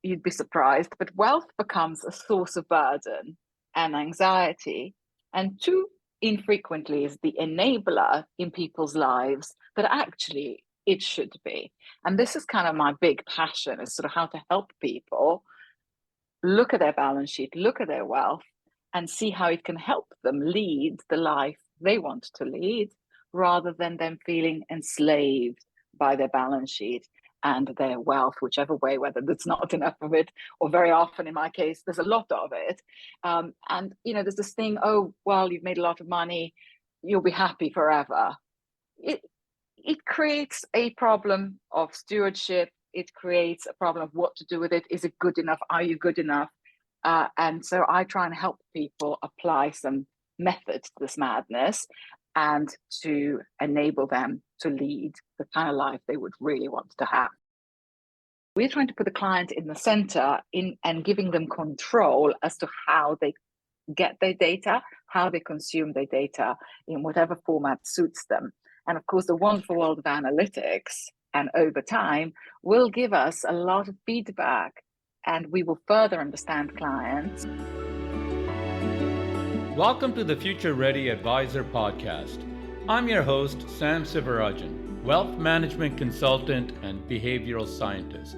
you'd be surprised, but wealth becomes a source of burden and anxiety, and too infrequently is the enabler in people's lives that actually it should be. And this is kind of my big passion, is sort of how to help people look at their balance sheet, look at their wealth, and see how it can help them lead the life they want to lead, rather than them feeling enslaved by their balance sheet and their wealth, whichever way, whether there's not enough of it, or very often in my case, there's a lot of it. And, there's this thing, oh, well, you've made a lot of money, you'll be happy forever. It creates a problem of stewardship. It creates a problem of what to do with it. Is it good enough? Are you good enough? And so I try and help people apply some method to this madness and to enable them to lead the kind of life they would really want to have. We're trying to put the client in the center and giving them control as to how they get their data, how they consume their data in whatever format suits them. And of course, the wonderful world of analytics and over time will give us a lot of feedback, and we will further understand clients. Welcome to the Future Ready Advisor podcast. I'm your host, Sam Sivarajan, wealth management consultant and behavioral scientist.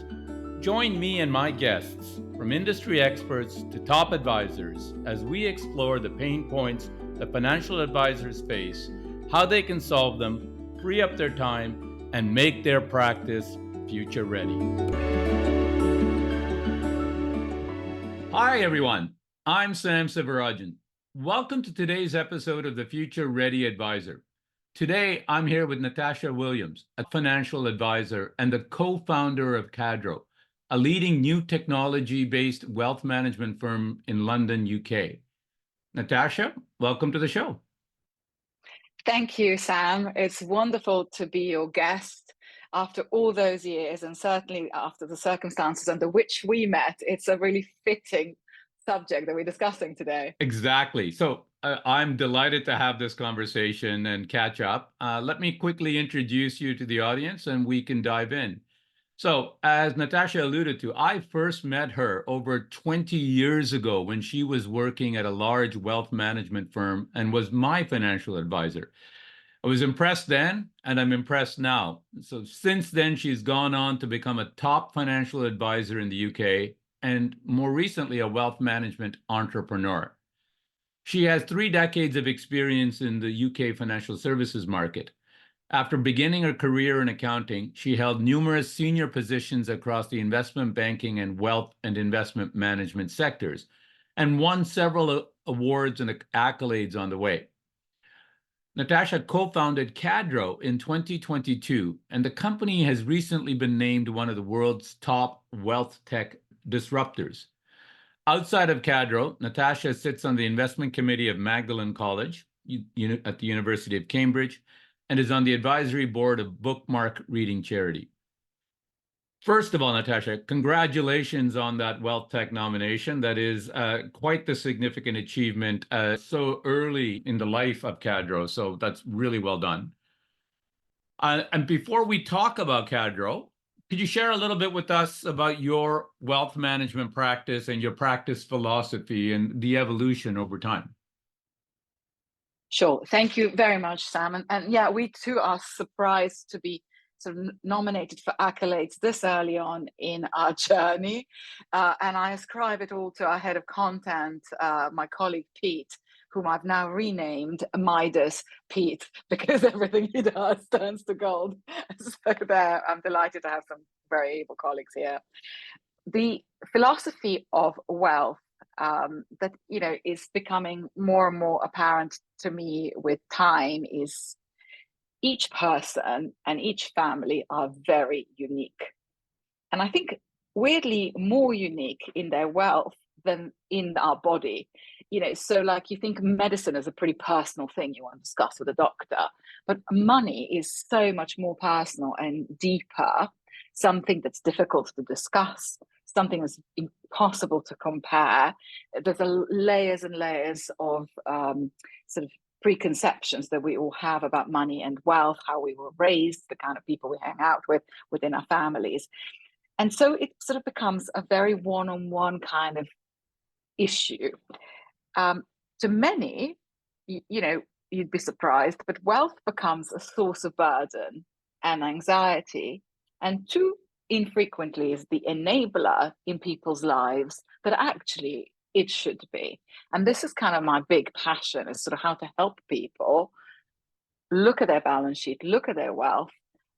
Join me and my guests, from industry experts to top advisors, as we explore the pain points that financial advisors face, how they can solve them, free up their time, and make their practice future ready. Hi, everyone. I'm Sam Sivarajan. Welcome to today's episode of the Future Ready Advisor. Today, I'm here with Nataša Williams, a financial advisor and the co-founder of Cadro, a leading new technology-based wealth management firm in London, UK. Nataša, welcome to the show. Thank you, Sam. It's wonderful to be your guest after all those years, and certainly after the circumstances under which we met. It's a really fitting subject that we're discussing today. Exactly. So I'm delighted to have this conversation and catch up. Let me quickly introduce you to the audience and we can dive in. So as Nataša alluded to, I first met her over 20 years ago when she was working at a large wealth management firm and was my financial advisor. I was impressed then, and I'm impressed now. So since then, she's gone on to become a top financial advisor in the UK, and more recently, a wealth management entrepreneur. She has 3 decades of experience in the UK financial services market. After beginning her career in accounting, she held numerous senior positions across the investment banking and wealth and investment management sectors, and won several awards and accolades on the way. Nataša co-founded Cadro in 2022, and the company has recently been named one of the world's top wealth tech disruptors. Outside of Cadro, Nataša sits on the investment committee of Magdalen College at the University of Cambridge and is on the advisory board of Bookmark Reading Charity. First of all, Nataša, congratulations on that Wealth Tech nomination. That is quite the significant achievement so early in the life of Cadro. So that's really well done. And before we talk about Cadro, could you share a little bit with us about your wealth management practice and your practice philosophy and the evolution over time? Sure. Thank you very much, Sam. And yeah, we too are surprised to be sort of nominated for accolades this early on in our journey. And I ascribe it all to our head of content, my colleague Pete, whom I've now renamed Midas Pete, because everything he does turns to gold. So there, I'm delighted to have some very able colleagues here. The philosophy of wealth that is becoming more and more apparent to me with time is each person and each family are very unique, and I think weirdly more unique in their wealth than in our body. So like you think medicine is a pretty personal thing you want to discuss with a doctor, but money is so much more personal and deeper, something that's difficult to discuss, something that's impossible to compare. There's layers and layers of sort of preconceptions that we all have about money and wealth, how we were raised, the kind of people we hang out with within our families. And so it sort of becomes a very one-on-one kind of issue. To many, you'd be surprised, but wealth becomes a source of burden and anxiety, and too infrequently is the enabler in people's lives that actually it should be. And this is kind of my big passion, is sort of how to help people look at their balance sheet, look at their wealth,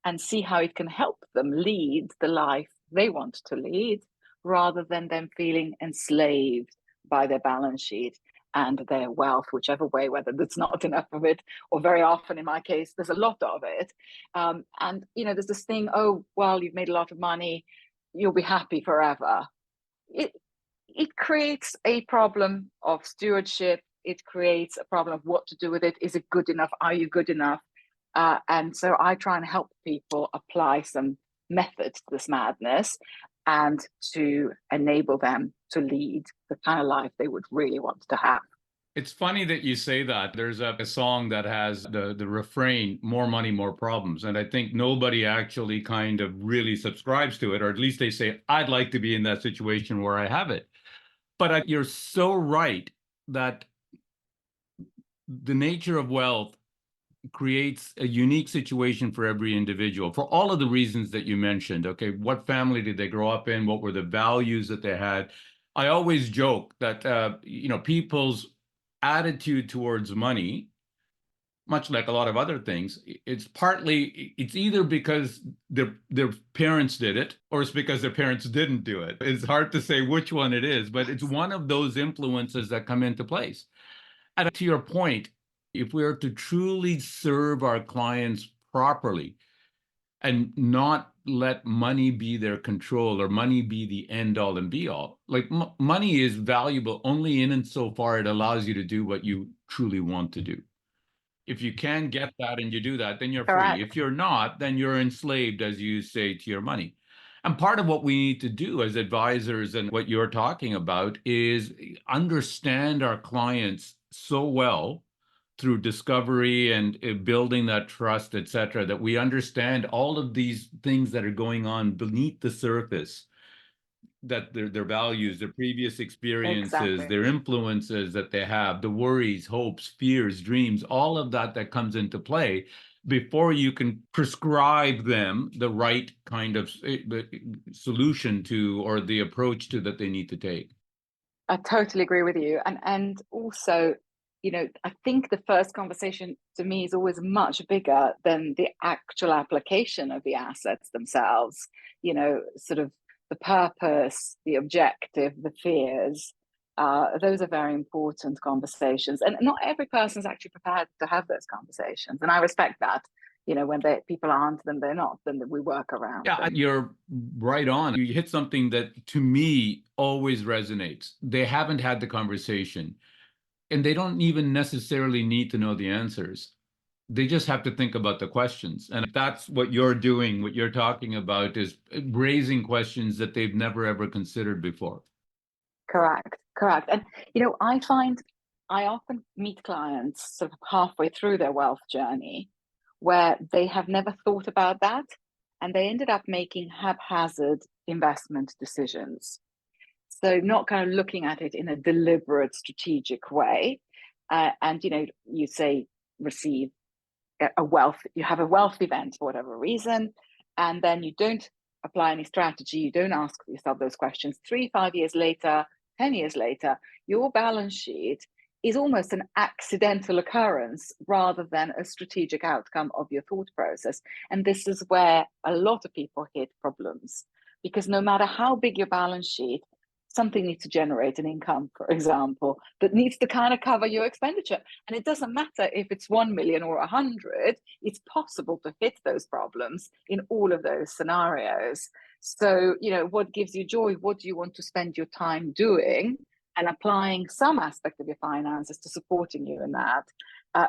and see how it can help them lead the life they want to lead, rather than them feeling enslaved by their balance sheet and their wealth, whichever way, whether there's not enough of it, or very often in my case, there's a lot of it. And there's this thing, oh, well, you've made a lot of money, you'll be happy forever. It creates a problem of stewardship. It creates a problem of what to do with it. Is it good enough? Are you good enough? And so I try and help people apply some method to this madness and to enable them to lead the kind of life they would really want to have. It's funny that you say that. There's a song that has the refrain, more money, more problems. And I think nobody actually kind of really subscribes to it, or at least they say, I'd like to be in that situation where I have it. But you're so right that the nature of wealth creates a unique situation for every individual for all of the reasons that you mentioned. Okay, what family did they grow up in? What were the values that they had? I always joke that people's attitude towards money, much like a lot of other things, it's either because their parents did it, or it's because their parents didn't do it. It's hard to say which one it is, but it's one of those influences that come into place. And to your point, if we are to truly serve our clients properly and not let money be their control, or money be the end all and be all, like money is valuable only in and so far it allows you to do what you truly want to do. If you can get that and you do that, then you're free. If Correct. you're not, then you're enslaved, as you say, to your money. And part of what we need to do as advisors, and what you're talking about, is understand our clients so well through discovery and building that trust, et cetera, that we understand all of these things that are going on beneath the surface, that their values, their previous experiences, Exactly. their influences that they have, the worries, hopes, fears, dreams, all of that comes into play before you can prescribe them the right kind of solution to, or the approach to, that they need to take. I totally agree with you. And also, I think the first conversation to me is always much bigger than the actual application of the assets themselves, sort of the purpose, the objective, the fears. Those are very important conversations. And not every person is actually prepared to have those conversations. And I respect that. When people aren't, then they're not, then we work around Yeah, them. you're right on. You hit something that to me always resonates. They haven't had the conversation, and they don't even necessarily need to know the answers. They just have to think about the questions. And if that's what you're doing, what you're talking about is raising questions that they've never ever considered before. Correct. And I find I often meet clients sort of halfway through their wealth journey where they have never thought about that, and they ended up making haphazard investment decisions. So not kind of looking at it in a deliberate, strategic way. And you say receive you have a wealth event for whatever reason, and then you don't apply any strategy, you don't ask yourself those questions. 3, 5 years later, 10 years later, your balance sheet is almost an accidental occurrence rather than a strategic outcome of your thought process. And this is where a lot of people hit problems, because no matter how big your balance sheet, something needs to generate an income, for example, that needs to kind of cover your expenditure. And it doesn't matter if it's 1 million or 100, it's possible to hit those problems in all of those scenarios. So, what gives you joy? What do you want to spend your time doing? And applying some aspect of your finances to supporting you in that.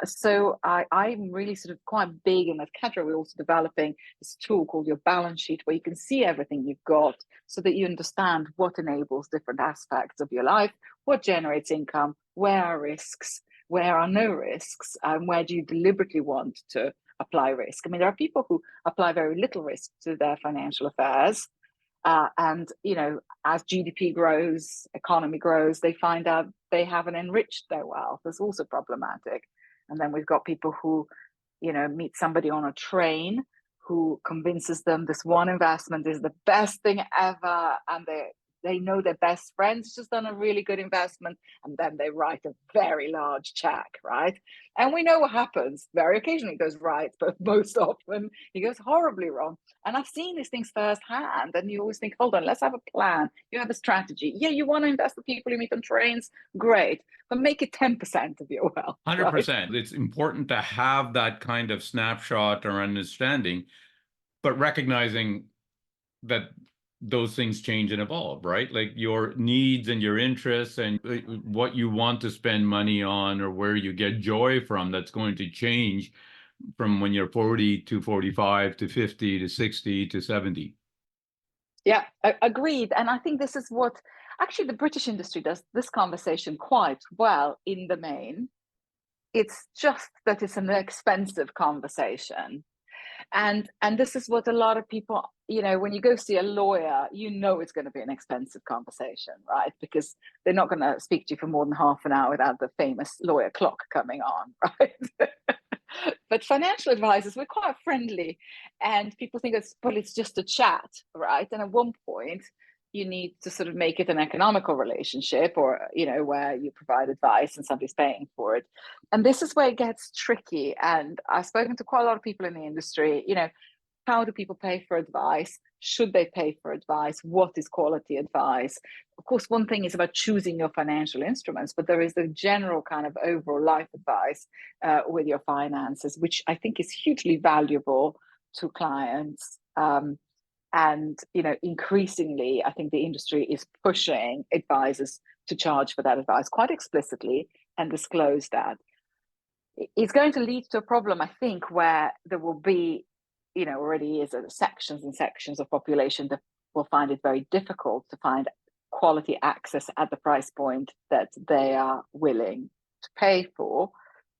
So I'm really sort of quite big, and at Cadro, we're also developing this tool called your balance sheet, where you can see everything you've got so that you understand what enables different aspects of your life, what generates income, where are risks, where are no risks, and where do you deliberately want to apply risk. I mean, there are people who apply very little risk to their financial affairs, And, as GDP grows, economy grows, they find out they haven't enriched their wealth. That's also problematic. And then we've got people who, meet somebody on a train who convinces them this one investment is the best thing ever, and they know their best friend's just done a really good investment, and then they write a very large check, right? And we know what happens. Very occasionally it goes right, but most often it goes horribly wrong. And I've seen these things firsthand, and you always think, hold on, let's have a plan. You have a strategy. Yeah, you want to invest with people you meet on trains, great, but make it 10% of your wealth. 100%. It's important to have that kind of snapshot or understanding, but recognizing that those things change and evolve, right? Like your needs and your interests and what you want to spend money on or where you get joy from, that's going to change from when you're 40 to 45 to 50 to 60 to 70. Yeah, agreed. And I think this is what actually the British industry does this conversation quite well in the main. It's just that it's an expensive conversation. And this is what a lot of people, when you go see a lawyer, it's going to be an expensive conversation, right? Because they're not going to speak to you for more than half an hour without the famous lawyer clock coming on, right? But financial advisors, we're quite friendly, and people think it's just a chat, right? And at one point, you need to sort of make it an economical relationship, or where you provide advice and somebody's paying for it. And this is where it gets tricky. And I've spoken to quite a lot of people in the industry. How do people pay for advice? Should they pay for advice? What is quality advice? Of course, one thing is about choosing your financial instruments, but there is a general kind of overall life advice with your finances, which I think is hugely valuable to clients. And increasingly, I think the industry is pushing advisors to charge for that advice quite explicitly and disclose that. It's going to lead to a problem, I think, where there will be, already is sections and sections of population that will find it very difficult to find quality access at the price point that they are willing to pay for.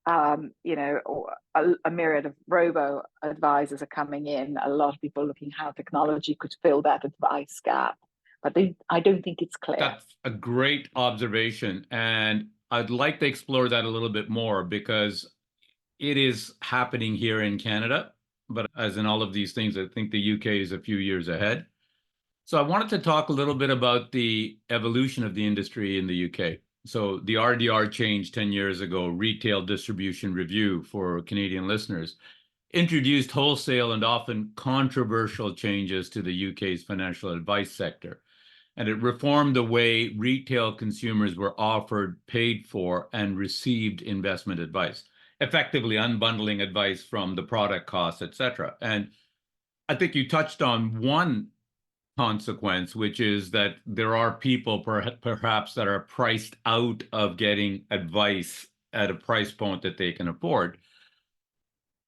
Or a myriad of robo advisors are coming in. A lot of people looking how technology could fill that advice gap, but I don't think it's clear. That's a great observation, and I'd like to explore that a little bit more, because it is happening here in Canada, but as in all of these things, I think the UK is a few years ahead. So I wanted to talk a little bit about the evolution of the industry in the UK. So the RDR change 10 years ago, Retail Distribution Review for Canadian listeners, introduced wholesale and often controversial changes to the UK's financial advice sector. And it reformed the way retail consumers were offered, paid for, and received investment advice, effectively unbundling advice from the product costs, et cetera. And I think you touched on one consequence, which is that there are people perhaps that are priced out of getting advice at a price point that they can afford.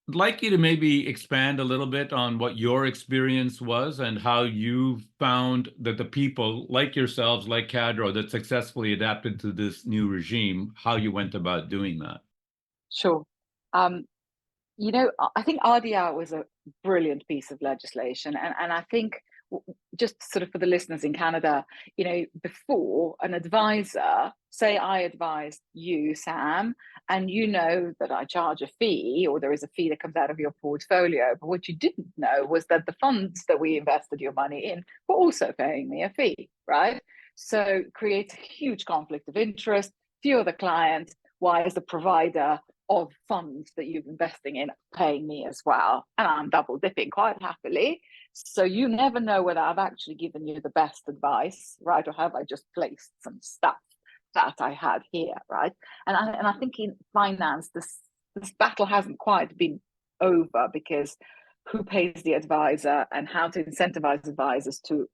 I'd like you to maybe expand a little bit on what your experience was and how you found that the people like yourselves, like Cadro, that successfully adapted to this new regime, how you went about doing that. Sure. I think RDR was a brilliant piece of legislation. And I think, just sort of for the listeners in Canada, before an advisor, say I advised you, Sam, and that I charge a fee, or there is a fee that comes out of your portfolio. But what you didn't know was that the funds that we invested your money in were also paying me a fee, right? So it creates a huge conflict of interest. You're the client. Why is the provider of funds that you're investing in paying me as well? And I'm double dipping quite happily. So you never know whether I've actually given you the best advice, right? Or have I just placed some stuff that I had here, right? And I think in finance, this battle hasn't quite been over, because who pays the advisor and how to incentivize advisors to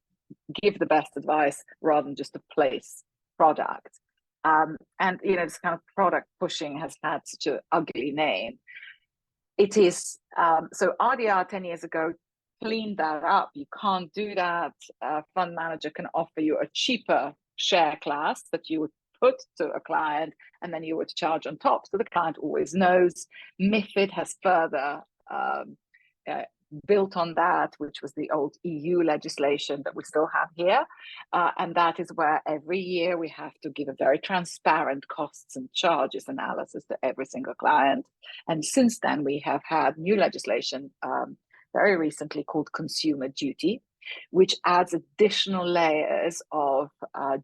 give the best advice rather than just to place product. And this kind of product pushing has had such an ugly name. It is so RDR 10 years ago cleaned that up. You can't do that. A fund manager can offer you a cheaper share class that you would put to a client, and then you would charge on top, so the client always knows. MiFID has further built on that, which was the old EU legislation that we still have here. And that is where every year we have to give a very transparent costs and charges analysis to every single client. And since then, we have had new legislation very recently called consumer duty, which adds additional layers of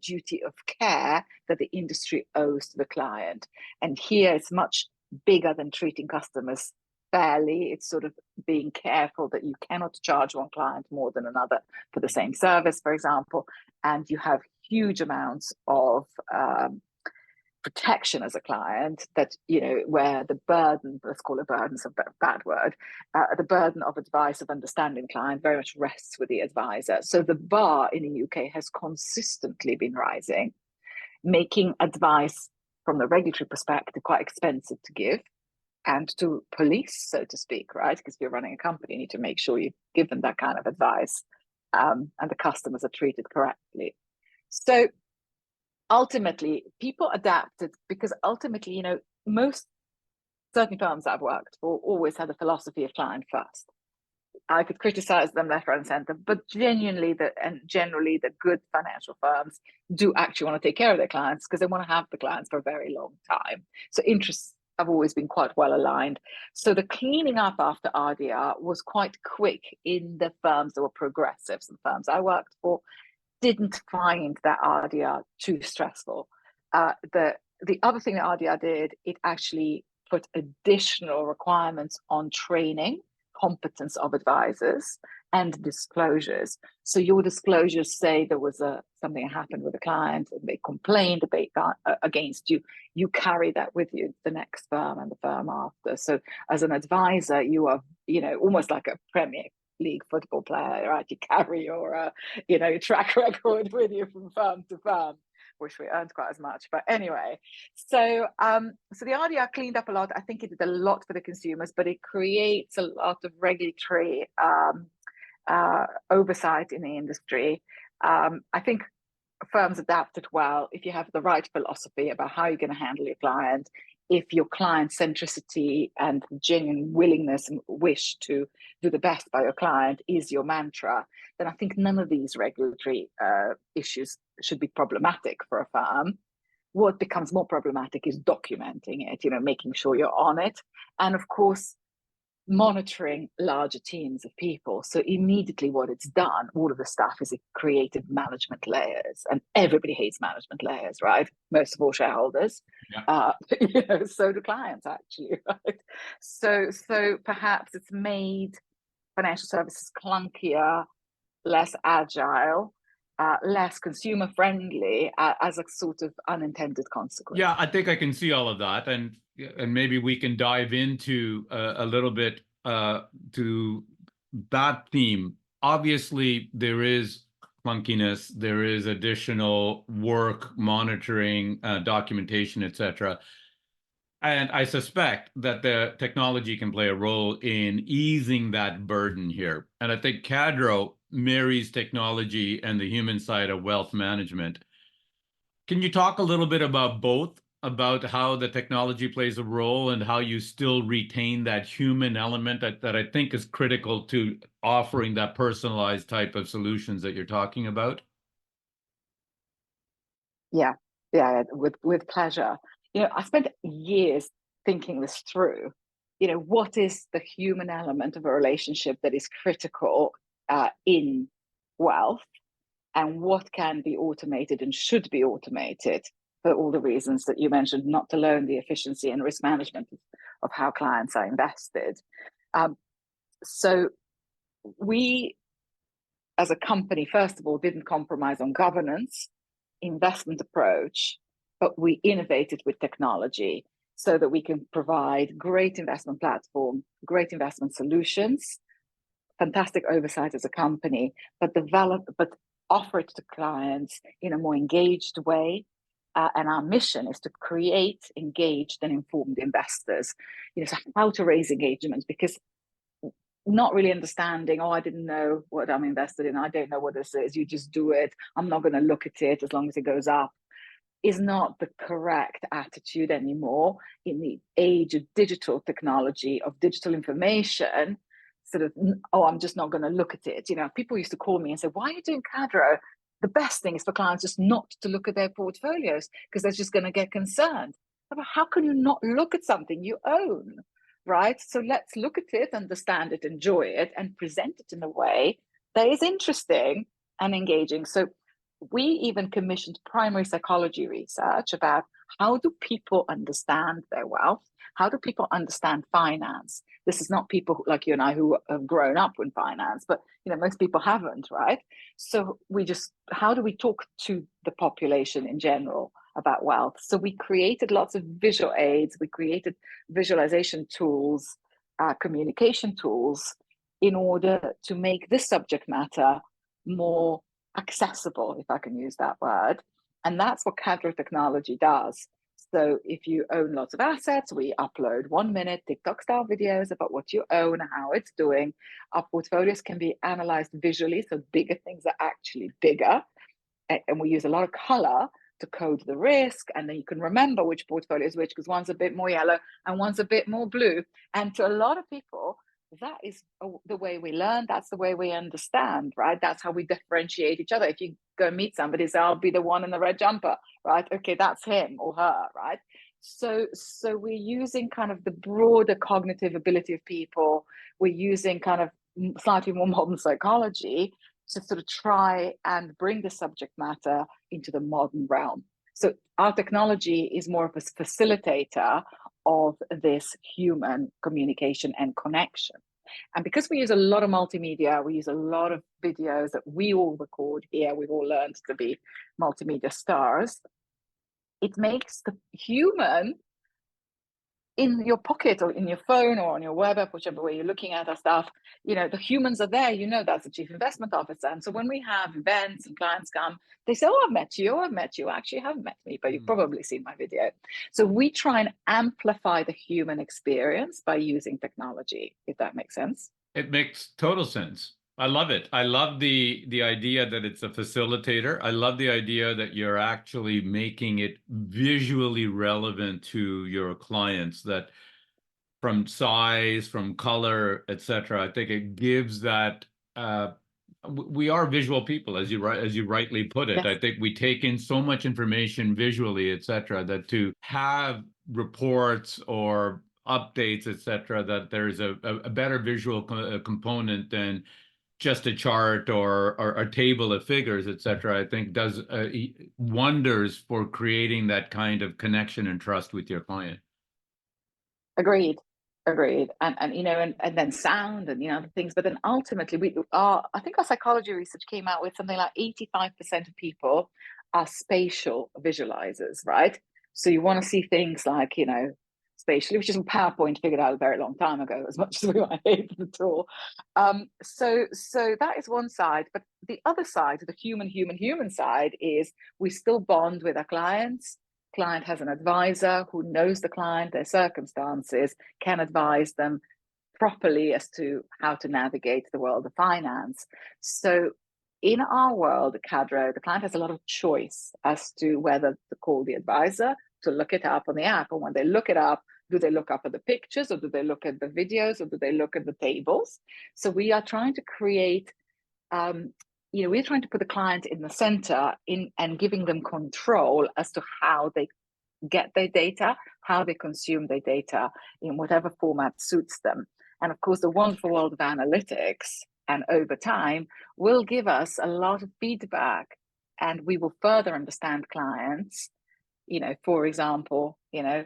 duty of care that the industry owes to the client. And here it's much bigger than treating customers fairly. It's sort of being careful that you cannot charge one client more than another for the same service, for example, and you have huge amounts of protection as a client that, you know, where the burden, let's call it burden, is a bad word, the burden of advice, of understanding the client very much rests with the advisor. So the bar in the UK has consistently been rising, making advice from the regulatory perspective quite expensive to give and to police, so to speak, right? Because if you're running a company, you need to make sure you've given that kind of advice and the customers are treated correctly. So ultimately, people adapted because ultimately, you know, most certain firms I've worked for always had a philosophy of client first. I could criticize them left, right, and center, but generally the good financial firms do actually want to take care of their clients because they want to have the clients for a very long time. So interests have always been quite well aligned. So the cleaning up after RDR was quite quick in the firms that were progressive. Some firms I worked for didn't find that RDR too stressful. The other thing that RDR did, it actually put additional requirements on training, competence of advisors, and disclosures. So your disclosures say there was something happened with a client and they complained against you. You carry that with you to the next firm and the firm after. So as an advisor, you are, you know, almost like a Premier League football player, right? You carry your, you know, your track record with you from firm to firm. Wish we earned quite as much, but anyway. So, so the RDR cleaned up a lot. I think it did a lot for the consumers, but it creates a lot of regulatory oversight in the industry. I think firms adapted well if you have the right philosophy about how you're going to handle your client. If your client centricity and genuine willingness and wish to do the best by your client is your mantra, then I think none of these regulatory issues should be problematic for a firm. What becomes more problematic is documenting it, you know, making sure you're on it. And of course, monitoring larger teams of people. So immediately what it's done, all of the stuff is it created management layers, and everybody hates management layers, right? Most of all shareholders, Yeah. you know, so do clients actually, right? So perhaps it's made financial services clunkier, less agile, less consumer friendly as a sort of unintended consequence. Yeah, I think I can see all of that, and maybe we can dive into a little bit to that theme. Obviously, there is clunkiness, there is additional work, monitoring, documentation, etc. And I suspect that the technology can play a role in easing that burden here. And I think Cadro marries technology and the human side of wealth management. Can you talk a little bit about both, about how the technology plays a role and how you still retain that human element that I think is critical to offering that personalized type of solutions that you're talking about? Yeah, with pleasure. You know, I spent years thinking this through. You know, what is the human element of a relationship that is critical in wealth, and what can be automated and should be automated for all the reasons that you mentioned, not alone the efficiency and risk management of how clients are invested. So we, as a company, first of all, didn't compromise on governance, investment approach, but we innovated with technology so that we can provide great investment platform, great investment solutions, fantastic oversight as a company, but offer it to clients in a more engaged way. And our mission is to create engaged and informed investors. You know, so how to raise engagement, because not really understanding, oh, I didn't know what I'm invested in, I don't know what this is, you just do it, I'm not going to look at it as long as it goes up, is not the correct attitude anymore in the age of digital technology, of digital information. sort of, oh, I'm just not going to look at it. People used to call me and say, why are you doing Cadro? The best thing is for clients just not to look at their portfolios because they're just going to get concerned. How can you not look at something you own, right? So let's look at it, understand it, enjoy it, and present it in a way that is interesting and engaging. So we even commissioned primary psychology research about how do people understand their wealth? How do people understand finance? This is not people like you and I who have grown up in finance, but most people haven't, right? So how do we talk to the population in general about wealth? So we created lots of visual aids, we created visualization tools, communication tools, in order to make this subject matter more accessible, if I can use that word. And that's what Cadro technology does. So if you own lots of assets, we upload 1-minute TikTok style videos about what you own, how it's doing. Our portfolios can be analyzed visually, so bigger things are actually bigger. And we use a lot of color to code the risk, and then you can remember which portfolio is which, because one's a bit more yellow and one's a bit more blue. And to a lot of people, that is the way we learn. That's the way we understand, right? That's how we differentiate each other. If you go meet somebody, say, I'll be the one in the red jumper, right? Okay, that's him or her, right? So we're using kind of the broader cognitive ability of people. We're using kind of slightly more modern psychology to sort of try and bring the subject matter into the modern realm. So our technology is more of a facilitator of this human communication and connection. And because we use a lot of multimedia, we use a lot of videos that we all record here, we've all learned to be multimedia stars, it makes the human in your pocket or in your phone or on your web app, whichever way you're looking at our stuff, the humans are there, that's the chief investment officer. And so when we have events and clients come, they say, oh, I've met you. Actually, you haven't met me, but you've probably seen my video. So we try and amplify the human experience by using technology, if that makes sense. It makes total sense. I love it. I love the idea that it's a facilitator. I love the idea that you're actually making it visually relevant to your clients, that from size, from color, etc. I think it gives that we are visual people, as you rightly put it. Yes. I think we take in so much information visually, etc., that to have reports or updates, etc., that there's a better visual component than just a chart or a table of figures, etc., I think does wonders for creating that kind of connection and trust with your client. Agreed. And then sound and the things, but then ultimately I think our psychology research came out with something like 85% of people are spatial visualizers, right? So you want to see things like spatially, which is what PowerPoint figured out a very long time ago, as much as we might hate the tool. So that is one side, but the other side, the human side, is we still bond with our clients. Client has an advisor who knows the client, their circumstances, can advise them properly as to how to navigate the world of finance. So in our world, Cadro, the client has a lot of choice as to whether to call the advisor, to look it up on the app. And when they look it up, do they look up at the pictures, or do they look at the videos, or do they look at the tables? So we are trying to create we're trying to put the client in the center and giving them control as to how they get their data, how they consume their data in whatever format suits them. And of course, the wonderful world of analytics and over time will give us a lot of feedback, and we will further understand clients. For example,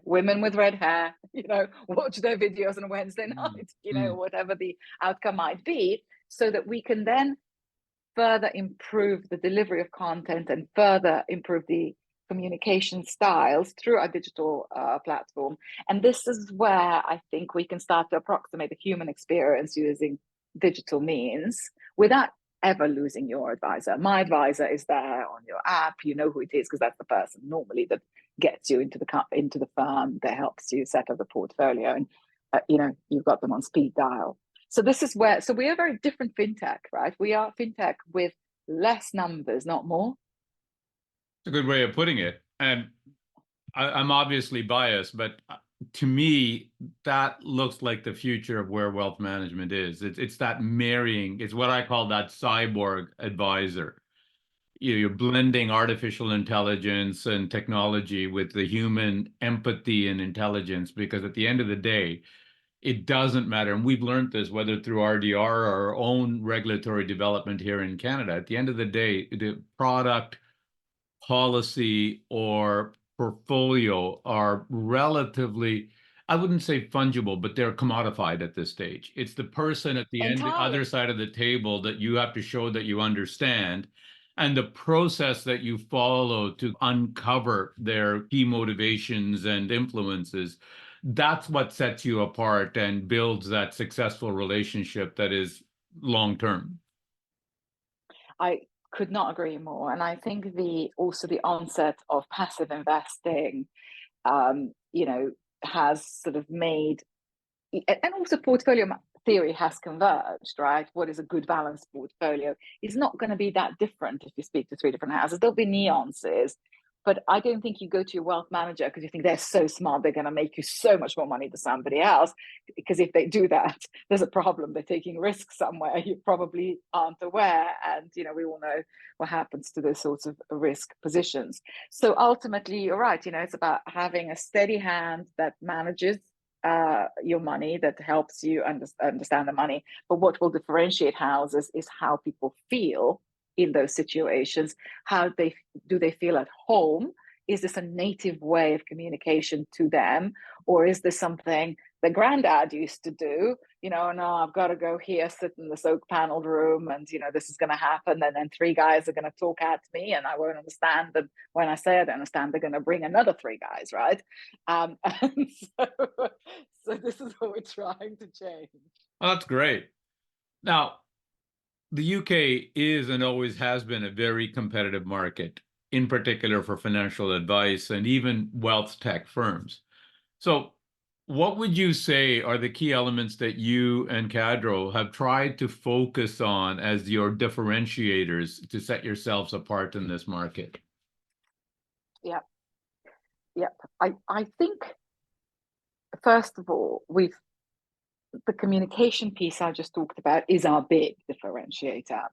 women with red hair, watch their videos on a Wednesday night, whatever the outcome might be, so that we can then further improve the delivery of content and further improve the communication styles through our digital platform. And this is where I think we can start to approximate the human experience using digital means without ever losing your advisor. My advisor is there on your app. You know who it is because that's the person normally that gets you into the firm, that helps you set up the portfolio, and you've got them on speed dial. So this is where, so we are very different fintech, right? We are fintech with less numbers, not more. It's a good way of putting it. And I'm obviously biased, but to me, that looks like the future of where wealth management is. It's that marrying, it's what I call that cyborg advisor. You're blending artificial intelligence and technology with the human empathy and intelligence, because at the end of the day, it doesn't matter. And we've learned this, whether through RDR or our own regulatory development here in Canada. At the end of the day, the product, policy, or portfolio are relatively, I wouldn't say fungible, but they're commodified at this stage. It's the person at the end, the Entirely. other side of the table, that you have to show that you understand, and the process that you follow to uncover their key motivations and influences. That's what sets you apart and builds that successful relationship that is long term. I could not agree more. And I think the onset of passive investing, you know, has sort of made, and also portfolio theory has converged, right? What is a good balanced portfolio is not going to be that different if you speak to three different houses. There'll be nuances, but I don't think you go to your wealth manager because you think they're so smart, they're going to make you so much more money than somebody else. Because if they do that, there's a problem. They're taking risks somewhere you probably aren't aware. And, you know, we all know what happens to those sorts of risk positions. So ultimately, you're right. You know, it's about having a steady hand that manages your money, that helps you understand the money. But what will differentiate houses is how people feel in those situations. How they feel at home? Is this a native way of communication to them, or is this something the granddad used to do? You know, no, I've got to go here, sit in this oak paneled room, and you know this is going to happen, and then three guys are going to talk at me, and I won't understand. And when I say I don't understand, they're going to bring another three guys, right? And so this is what we're trying to change. Well, that's great. Now, the UK is and always has been a very competitive market, in particular for financial advice and even wealth tech firms. So, what would you say are the key elements that you and Cadro have tried to focus on as your differentiators to set yourselves apart in this market? Yep, yep. I think first of all, the communication piece I just talked about is our big differentiator.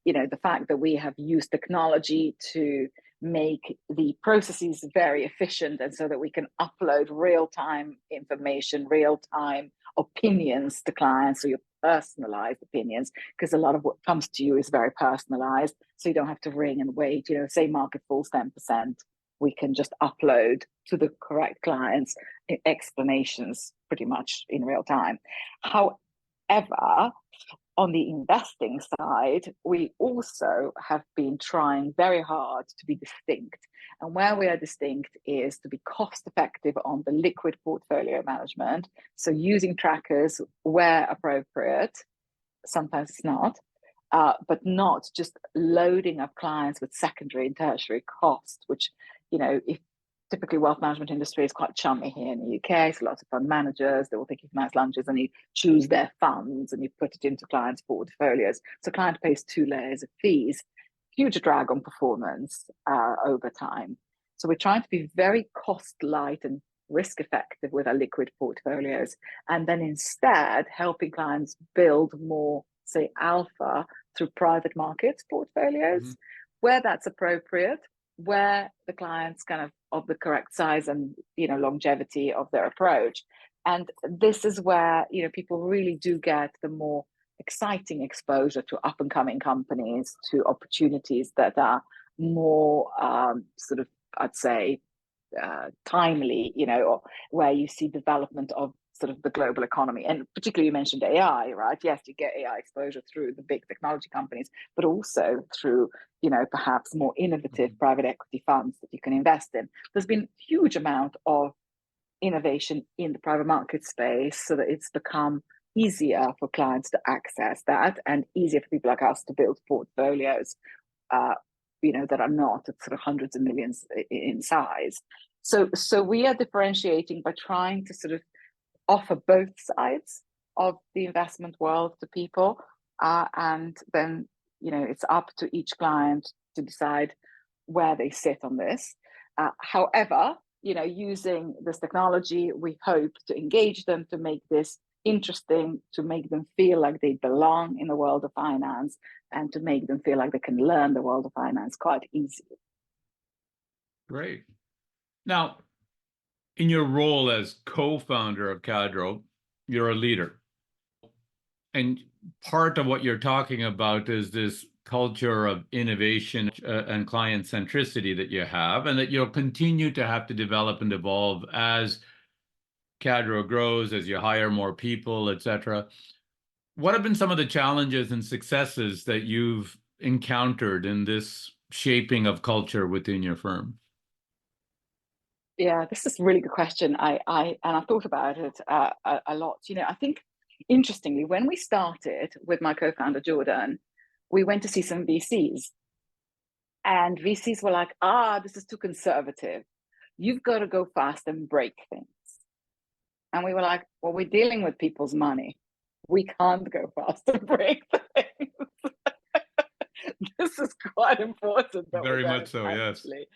You know, the fact that we have used technology to make the processes very efficient, and so that we can upload real-time information, real-time opinions to clients, so your personalized opinions, because a lot of what comes to you is very personalized, so you don't have to ring and wait. You know, say market falls 10%, we can just upload to the correct clients explanations pretty much in real time. However, on the investing side, we also have been trying very hard to be distinct. And where we are distinct is to be cost effective on the liquid portfolio management. So using trackers where appropriate, sometimes it's not, but not just loading up clients with secondary and tertiary costs, which, you know, if typically wealth management industry is quite chummy here in the UK. So lots of fund managers, they will take you for nice lunches and you choose their funds and you put it into clients' portfolios. So client pays two layers of fees, huge drag on performance over time. So we're trying to be very cost light and risk effective with our liquid portfolios, and then instead helping clients build more, say, alpha through private markets portfolios, where that's appropriate, where the client's kind of the correct size and, you know, longevity of their approach. And this is where, you know, people really do get the more exciting exposure to up and coming companies, to opportunities that are more sort of, I'd say, timely, you know, or where you see development of sort of the global economy. And particularly you mentioned AI, right? Yes, you get AI exposure through the big technology companies, but also through, you know, perhaps more innovative private equity funds that you can invest in. There's been a huge amount of innovation in the private market space, so that it's become easier for clients to access that, and easier for people like us to build portfolios, you know, that are not at sort of hundreds of millions in size. So we are differentiating by trying to sort of offer both sides of the investment world to people, and then, you know, it's up to each client to decide where they sit on this. However, using this technology, we hope to engage them, to make this interesting, to make them feel like they belong in the world of finance, and to make them feel like they can learn the world of finance quite easily. Great. Now, in your role as co-founder of Cadro, you're a leader. And part of what you're talking about is this culture of innovation and client centricity that you have, and that you'll continue to have to develop and evolve as Cadro grows, as you hire more people, et cetera. What have been some of the challenges and successes that you've encountered in this shaping of culture within your firm? Yeah, this is a really good question. I thought about it a lot. I think interestingly, when we started with my co-founder Jordan, we went to see some VCs, and VCs were like, this is too conservative. You've got to go fast and break things. And we were like, well, we're dealing with people's money. We can't go fast and break things. This is quite important. Very much so, actually.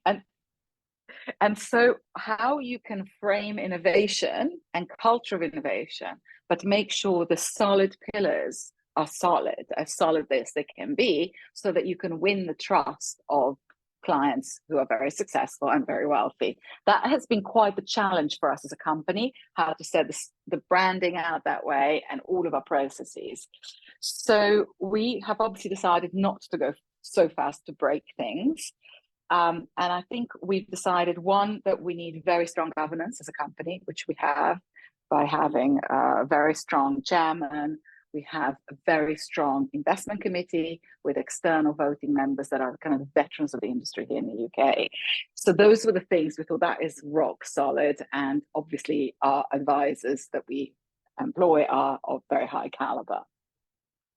yes. And so how you can frame innovation and culture of innovation, but make sure the solid pillars are solid, as solid as they can be, so that you can win the trust of clients who are very successful and very wealthy. That has been quite the challenge for us as a company, how to set the branding out that way and all of our processes. So we have obviously decided not to go so fast to break things. And I think we've decided, one, that we need very strong governance as a company, which we have by having a very strong chairman. We have a very strong investment committee with external voting members that are kind of veterans of the industry here in the UK. So those were the things we thought that is rock solid. And obviously our advisors that we employ are of very high caliber.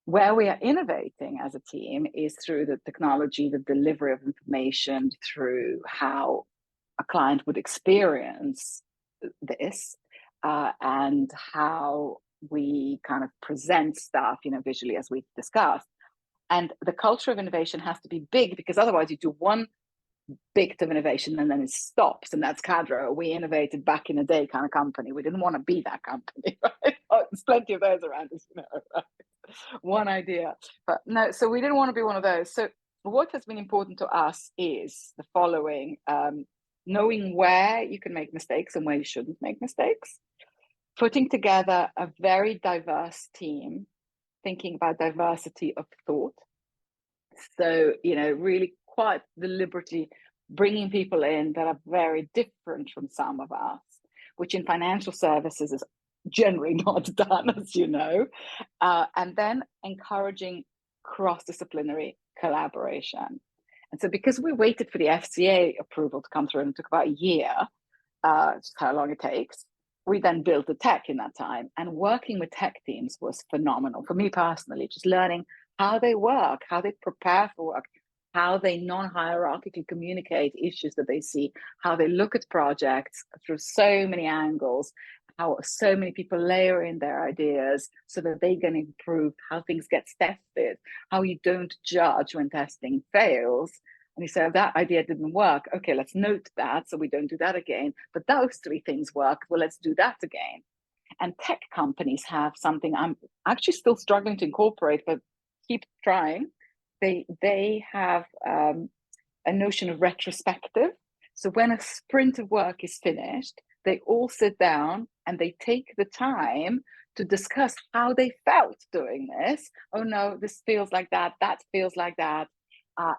Where we are innovating as a team is through the technology, the delivery of information, through how a client would experience this, and how we kind of present stuff, visually, as we've discussed. And the culture of innovation has to be big, because otherwise you do one big of innovation and then it stops. And that's Cadro. We innovated back in the day kind of company. We didn't want to be that company, right? There's plenty of those around us, right? One idea, but no, so we didn't want to be one of those. So what has been important to us is the following: knowing where you can make mistakes and where you shouldn't make mistakes, putting together a very diverse team, thinking about diversity of thought. So, really quite deliberately bringing people in that are very different from some of us, which in financial services is generally not done, as you know, and then encouraging cross-disciplinary collaboration. And so because we waited for the FCA approval to come through, and it took about a year, just how long it takes, we then built the tech in that time. And working with tech teams was phenomenal for me personally, just learning how they work, how they prepare for work, how they non-hierarchically communicate issues that they see, how they look at projects through so many angles, how so many people layer in their ideas so that they can improve, how things get tested, how you don't judge when testing fails. And you say, that idea didn't work. Okay, let's note that so we don't do that again. But those three things work. Well, let's do that again. And tech companies have something I'm actually still struggling to incorporate, but keep trying. They have a notion of retrospective. So when a sprint of work is finished, they all sit down and they take the time to discuss how they felt doing this. Oh no, this feels like that, that feels like that.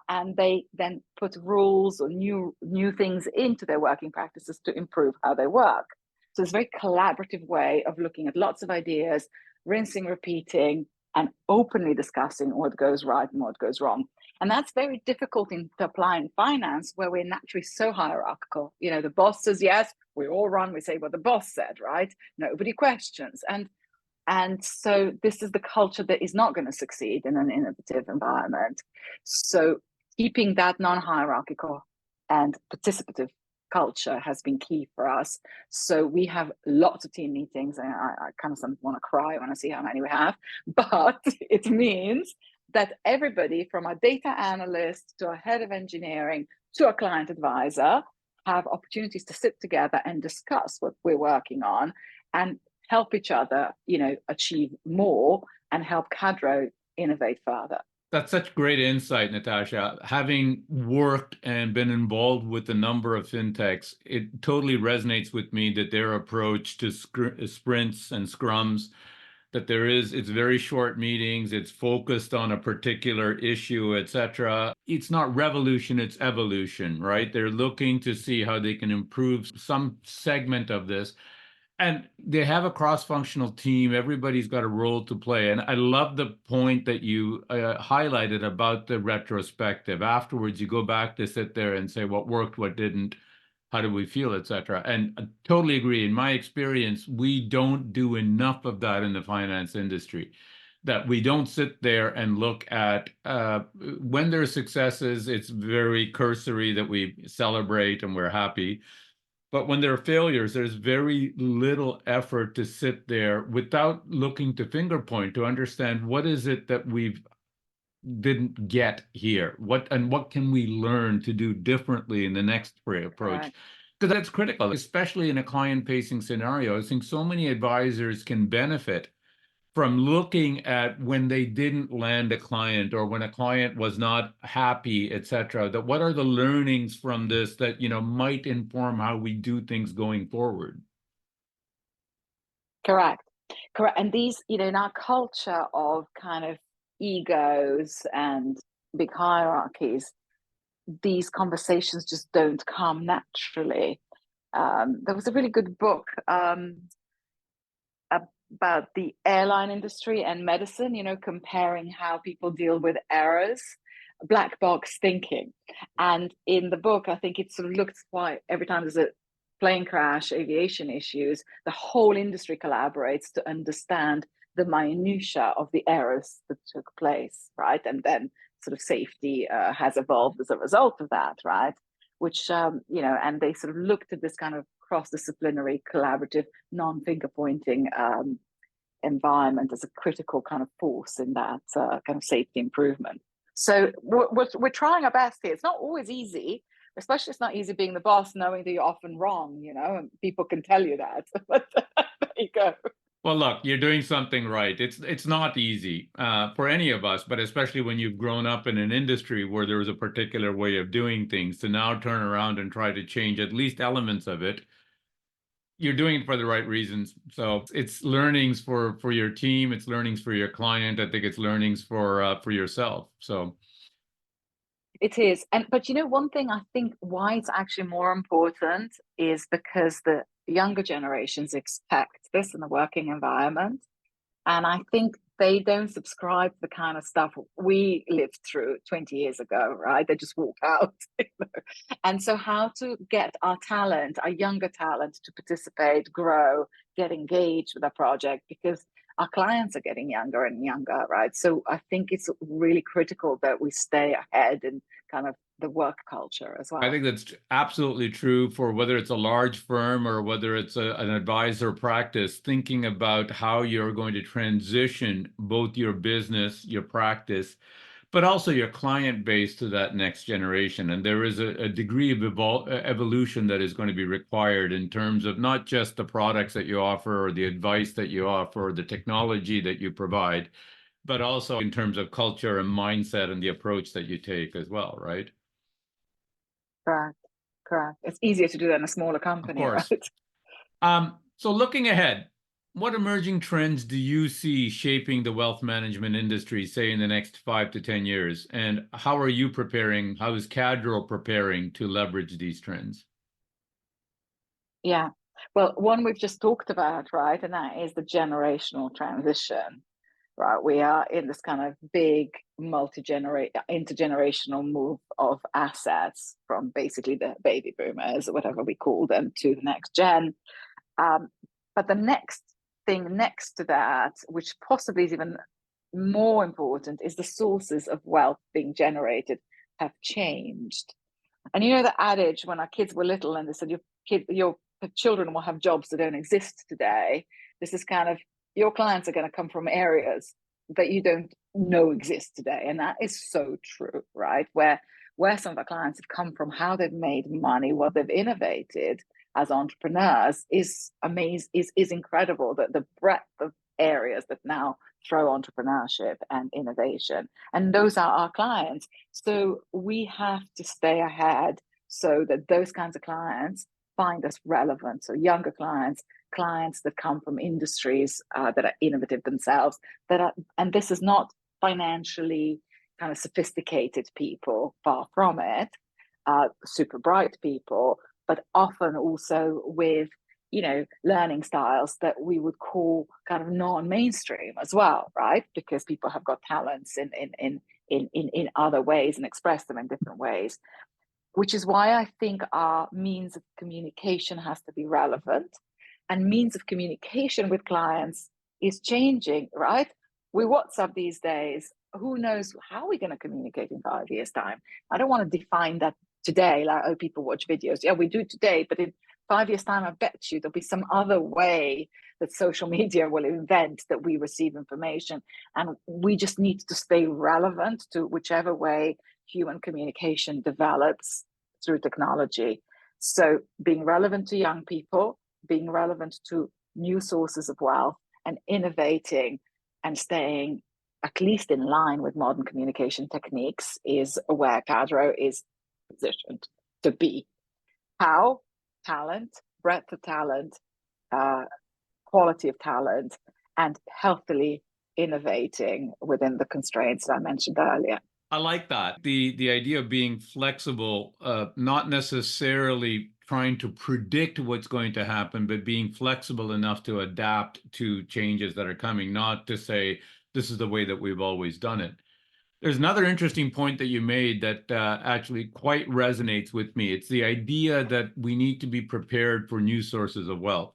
And they then put rules or new things into their working practices to improve how they work. So it's a very collaborative way of looking at lots of ideas, rinsing, repeating, and openly discussing what goes right and what goes wrong. And that's very difficult to apply in finance, where we're naturally so hierarchical. The boss says yes, we all run, we say what the boss said, right? Nobody questions. And so this is the culture that is not going to succeed in an innovative environment. So keeping that non-hierarchical and participative culture has been key for us. So we have lots of team meetings, and I kind of want to cry when I see how many we have, but it means that everybody from our data analyst to our head of engineering to our client advisor have opportunities to sit together and discuss what we're working on and help each other, achieve more and help Cadro innovate further. That's such great insight, Nataša. Having worked and been involved with a number of fintechs, it totally resonates with me that their approach to sprints and scrums, that it's very short meetings, it's focused on a particular issue, etc. It's not revolution, it's evolution, right? They're looking to see how they can improve some segment of this. And they have a cross-functional team. Everybody's got a role to play. And I love the point that you highlighted about the retrospective. Afterwards, you go back to sit there and say what worked, what didn't, how do we feel, etc. And I totally agree. In my experience, we don't do enough of that in the finance industry. That we don't sit there and look at when there are successes, it's very cursory that we celebrate and we're happy. But when there are failures, there's very little effort to sit there without looking to finger point to understand what is it that we didn't get here, what can we learn to do differently in the next approach. Because that's critical, especially in a client-facing scenario. I think so many advisors can benefit from looking at when they didn't land a client or when a client was not happy, et cetera, that what are the learnings from this that, might inform how we do things going forward? Correct. And these, in our culture of kind of egos and big hierarchies, these conversations just don't come naturally. There was a really good book about the airline industry and medicine, comparing how people deal with errors, black box thinking. And in the book, I think it sort of looks why every time there's a plane crash, aviation issues, the whole industry collaborates to understand the minutiae of the errors that took place, right? And then sort of safety has evolved as a result of that, right? Which, and they sort of looked at this kind of cross-disciplinary, collaborative, non-finger pointing environment as a critical kind of force in that kind of safety improvement. So we're trying our best here. It's not always easy, especially it's not easy being the boss, knowing that you're often wrong, and people can tell you that. But there you go. Well, look, you're doing something right. It's not easy for any of us, but especially when you've grown up in an industry where there was a particular way of doing things, to now turn around and try to change at least elements of it. You're doing it for the right reasons. So it's learnings for your team. It's learnings for your client. I think it's learnings for yourself. So it is. But one thing I think why it's actually more important is because the younger generations expect this in the working environment. And I think they don't subscribe to the kind of stuff we lived through 20 years ago, right? They just walk out. And so how to get our talent, our younger talent, to participate, grow, get engaged with our project, because our clients are getting younger and younger, right? So I think it's really critical that we stay ahead in kind of the work culture as well. I think that's absolutely true for whether it's a large firm or whether it's an advisor practice, thinking about how you're going to transition both your business, your practice, but also your client base to that next generation. And there is a degree of evolution that is going to be required in terms of not just the products that you offer or the advice that you offer or the technology that you provide, but also in terms of culture and mindset and the approach that you take as well, right? Correct. It's easier to do that in a smaller company, Of course. right? So looking ahead, what emerging trends do you see shaping the wealth management industry, say in the next 5 to 10 years? And how are you preparing? How is Cadro preparing to leverage these trends? Yeah. Well, one we've just talked about, right? And that is the generational transition, right? We are in this kind of big intergenerational move of assets from basically the baby boomers or whatever we call them to the next gen. But the next thing next to that, which possibly is even more important, is the sources of wealth being generated have changed. And the adage when our kids were little and they said your children will have jobs that don't exist today. This is kind of, your clients are going to come from areas that you don't know exist today. And that is so true, right? Where where some of our clients have come from, how they've made money, what they've innovated as entrepreneurs is amazing, is incredible. That the breadth of areas that now throw entrepreneurship and innovation, and those are our clients. So we have to stay ahead so that those kinds of clients find us relevant. So younger clients, clients that come from industries that are innovative themselves, that are, and this is not financially kind of sophisticated people, far from it, super bright people, but often also with, you know, learning styles that we would call kind of non-mainstream as well, right? Because people have got talents in other ways and express them in different ways, which is why I think our means of communication has to be relevant, and means of communication with clients is changing, right? We WhatsApp these days. Who knows how we're going to communicate in 5 years' time? I don't want to define that today, like, oh, people watch videos. Yeah, we do today, but in 5 years' time, I bet you there'll be some other way that social media will invent that we receive information. And we just need to stay relevant to whichever way human communication develops through technology. So being relevant to young people, being relevant to new sources of wealth, and innovating and staying at least in line with modern communication techniques is where Cadro is positioned to be. How? Talent, breadth of talent, quality of talent, and healthily innovating within the constraints I mentioned earlier. I like that. The idea of being flexible, not necessarily trying to predict what's going to happen, but being flexible enough to adapt to changes that are coming, not to say this is the way that we've always done it. There's another interesting point that you made that actually quite resonates with me. It's the idea that we need to be prepared for new sources of wealth.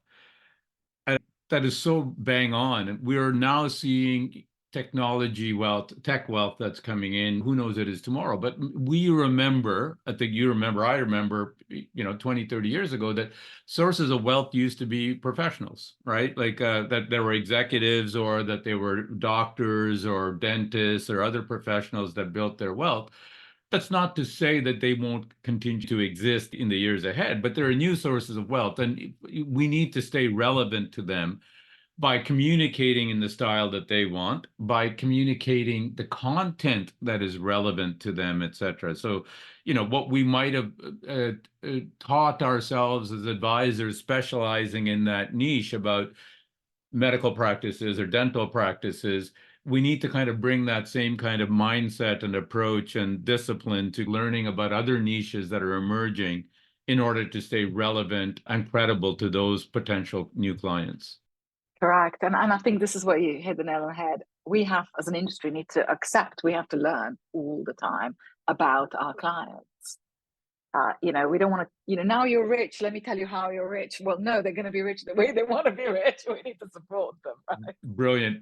And that is so bang on. We are now seeing technology wealth, tech wealth that's coming in. Who knows it is tomorrow? But we remember, I think you remember, I remember, 20, 30 years ago, that sources of wealth used to be professionals, right? Like that there were executives, or that they were doctors or dentists or other professionals that built their wealth. That's not to say that they won't continue to exist in the years ahead, but there are new sources of wealth, and we need to stay relevant to them by communicating in the style that they want, by communicating the content that is relevant to them, etc. So, what we might have taught ourselves as advisors specializing in that niche about medical practices or dental practices, we need to kind of bring that same kind of mindset and approach and discipline to learning about other niches that are emerging in order to stay relevant and credible to those potential new clients. Correct. And I think this is where you hit the nail on the head. We have, as an industry, need to accept we have to learn all the time about our clients. We don't want to, now you're rich, let me tell you how you're rich. Well, no, they're going to be rich the way they want to be rich. We need to support them, right? Brilliant.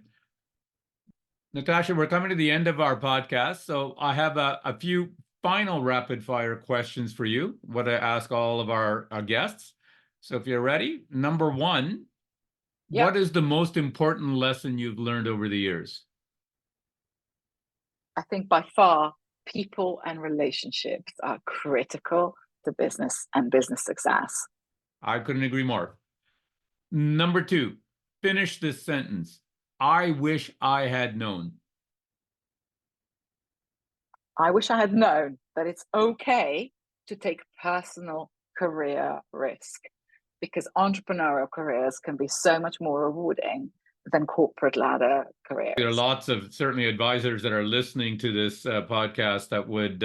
Nataša, we're coming to the end of our podcast. So I have a few final rapid fire questions for you, what I ask all of our guests. So if you're ready, number one, Yep. What is the most important lesson you've learned over the years? I think by far, people and relationships are critical to business and business success. I couldn't agree more. Number two, finish this sentence. I wish I had known. I wish I had known that it's okay to take personal career risk, because entrepreneurial careers can be so much more rewarding than corporate ladder careers. There are lots of certainly advisors that are listening to this podcast that would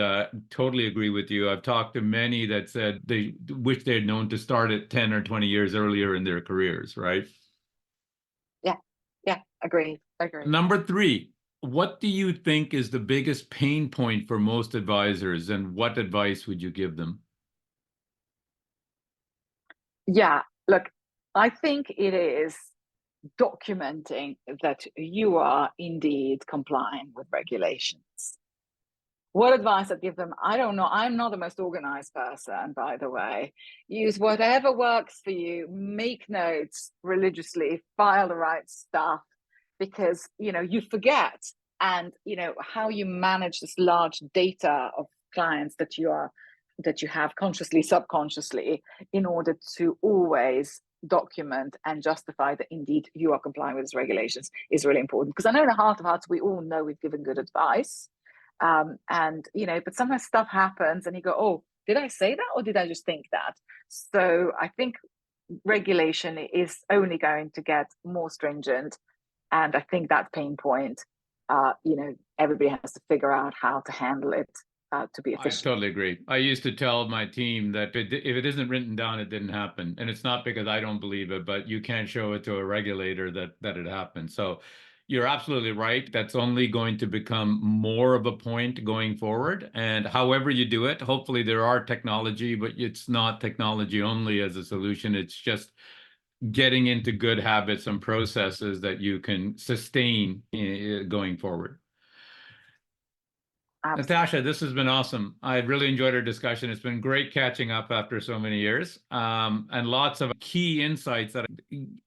totally agree with you. I've talked to many that said they wish they had known to start at 10 or 20 years earlier in their careers, right? Yeah, agreed. Number three, what do you think is the biggest pain point for most advisors, and what advice would you give them? Yeah, look, I think it is documenting that you are indeed complying with regulations. What advice I'd give them? I don't know. I'm not the most organized person, by the way. Use whatever works for you, make notes religiously, file the right stuff, because you forget, and how you manage this large data of clients that you have consciously, subconsciously, in order to always document and justify that indeed you are complying with these regulations is really important. Because I know in the heart of hearts, we all know we've given good advice. And, but sometimes stuff happens and you go, oh, did I say that or did I just think that? So I think regulation is only going to get more stringent. And I think that pain point, everybody has to figure out how to handle it to be efficient. I totally agree. I used to tell my team that if it isn't written down, it didn't happen. And it's not because I don't believe it, but you can't show it to a regulator that it happened. So you're absolutely right. That's only going to become more of a point going forward. And however you do it, hopefully there are technology, but it's not technology only as a solution. It's just getting into good habits and processes that you can sustain going forward. Absolutely. Nataša, this has been awesome. I really enjoyed our discussion. It's been great catching up after so many years, and lots of key insights that,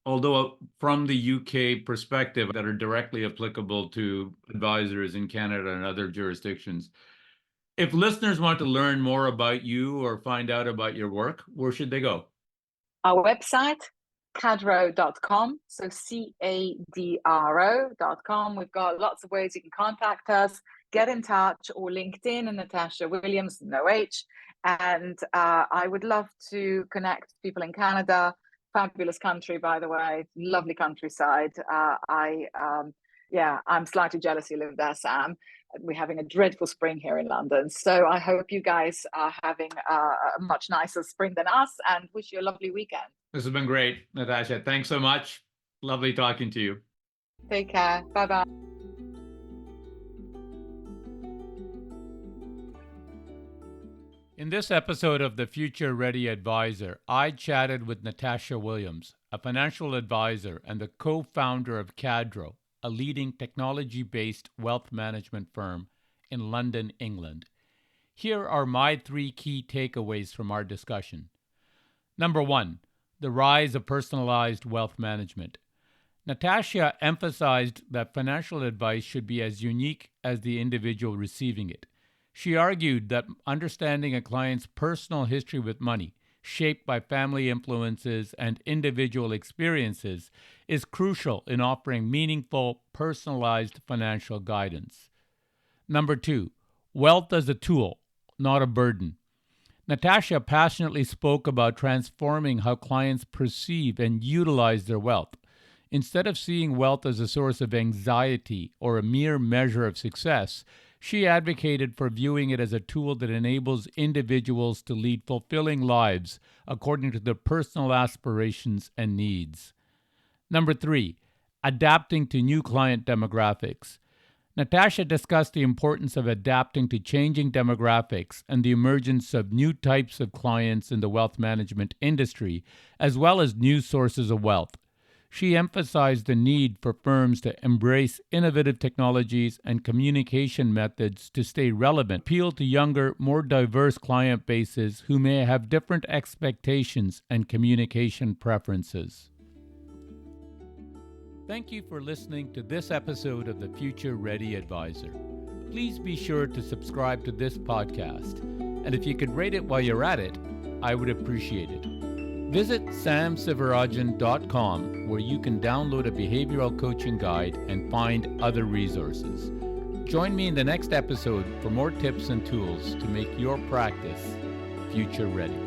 although from the UK perspective, that are directly applicable to advisors in Canada and other jurisdictions. If listeners want to learn more about you or find out about your work, where should they go? Our website, cadro.com, so cadro.com. We've got lots of ways you can contact us, get in touch, or LinkedIn and Nataša Williams, no H. And I would love to connect people in Canada. Fabulous country, by the way, lovely countryside. I'm slightly jealous you live there, Sam. We're having a dreadful spring here in London. So I hope you guys are having a much nicer spring than us, and wish you a lovely weekend. This has been great, Nataša. Thanks so much. Lovely talking to you. Take care. Bye-bye. In this episode of The Future Ready Advisor, I chatted with Nataša Williams, a financial advisor and the co-founder of Cadro, a leading technology-based wealth management firm in London, England. Here are my 3 key takeaways from our discussion. Number 1, the rise of personalized wealth management. Nataša emphasized that financial advice should be as unique as the individual receiving it. She argued that understanding a client's personal history with money, shaped by family influences and individual experiences, is crucial in offering meaningful, personalized financial guidance. Number 2, wealth as a tool, not a burden. Nataša passionately spoke about transforming how clients perceive and utilize their wealth. Instead of seeing wealth as a source of anxiety or a mere measure of success, she advocated for viewing it as a tool that enables individuals to lead fulfilling lives according to their personal aspirations and needs. Number 3, adapting to new client demographics. Nataša discussed the importance of adapting to changing demographics and the emergence of new types of clients in the wealth management industry, as well as new sources of wealth. She emphasized the need for firms to embrace innovative technologies and communication methods to stay relevant, appeal to younger, more diverse client bases who may have different expectations and communication preferences. Thank you for listening to this episode of the Future Ready Advisor. Please be sure to subscribe to this podcast, and if you could rate it while you're at it, I would appreciate it. Visit samsivarajan.com, where you can download a behavioral coaching guide and find other resources. Join me in the next episode for more tips and tools to make your practice future ready.